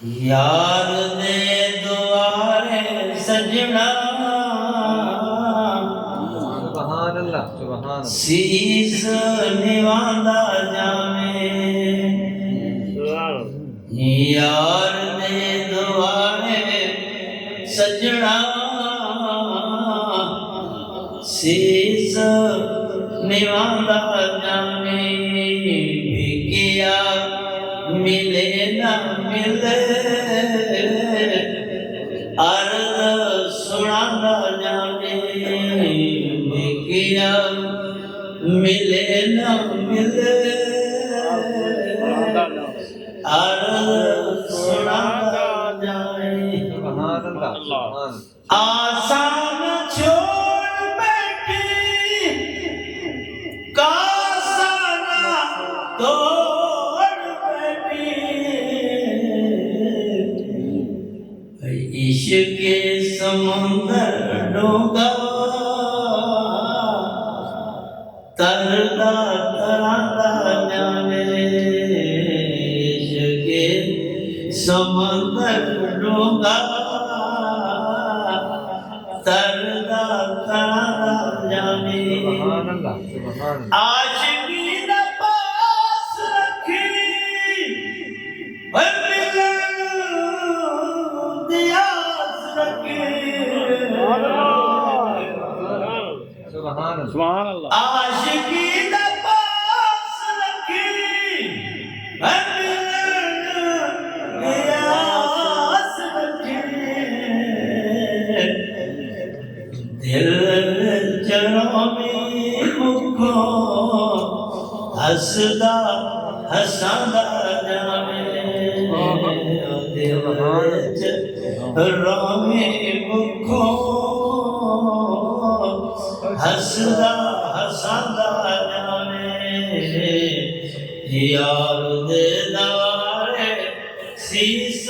यार दे दुआरे सजना सुभान अल्लाह सुभान शीस निवांदा जावे यार दे दुआरे सजना शीस निवांदा जावे भिकिया मिले ना मिले अर्ज सुनांदा जावे भिकिया मिले ना मिले अर्ज सुनांदा जावे सुभान अल्लाह सुभान आसान छोड़ बैठी कासाना तोड़ बैठी इश्क के समुंदर डूबा तरदा तरादा जाने इश्क के समुंदर डूबा तरदा तरादा जाने सुभान अल्लाह सुभान आशिकी न पास रखी मिलन दियास रखी सुभान सुभान अल्लाह आशिकी न पास रखी मिलन दियास रखी दिल चरों में मुखो हसदा हसादा जावे दिल चरों में मुखो हसदा हसादा जावे यार दे दवारे शीस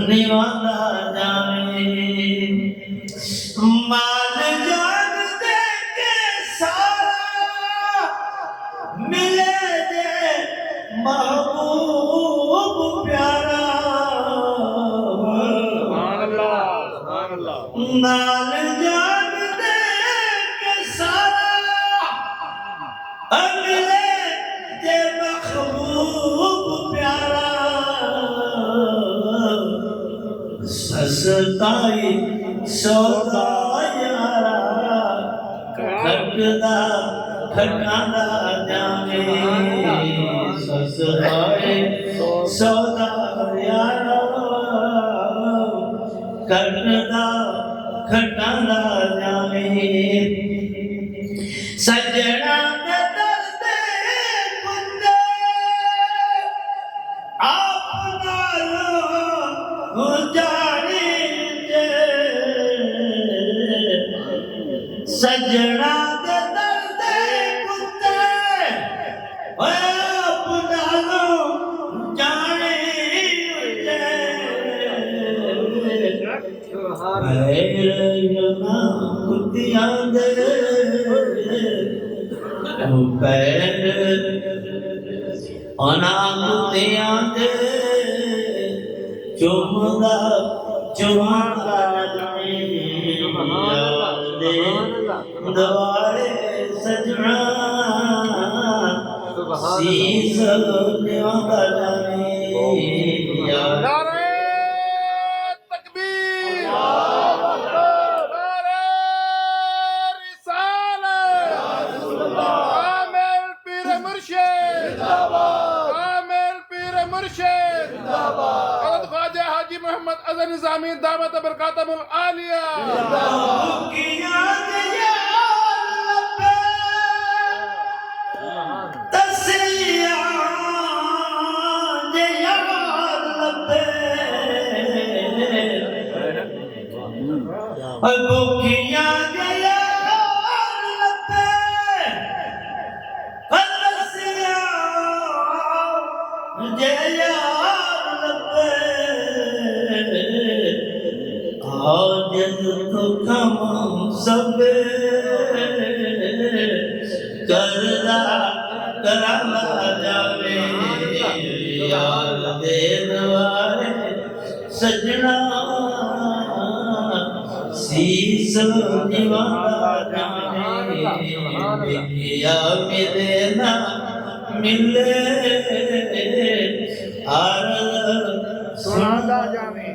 निवांदा जावे माल जान दे के सारा मिले दे महबूब प्यारा सुभान अल्लाह माल जान दे के सारा मिले दे महबूब प्यारा सस्ताई सौदा यारा खटदा खटादा जाने सस्ताई सौदा यारा खटदा खटादा जाने सजना दे दर्द कुंदे अपना लो जाने दे सजना दे दर्द कुंदे अपना लो जाने दे सुभान पैरना कुतिया दे पैर अना कुतिया दे चुमदा चुमादा दे द्वारे सजना शीस निवांदा जावे नारे तकबीर नारे रिसालत कामिल पीर मुर्शिद जिंदाबाद कामिल पीर मुर्शिद जिंदाबाद हज़रत ख्वाजा हाजी मोहम्मद अज़हर निज़ामी दामत बरकातहुल आलिया किया दिया लबे तसिया दिया लबे बुकिया दिया लबे तसिया दिया लबे आज तो कम सब करदा कराला जावे यार देन वाले सजना शीस निवारा जाने या मिले ना मिले हर सुनादा जावे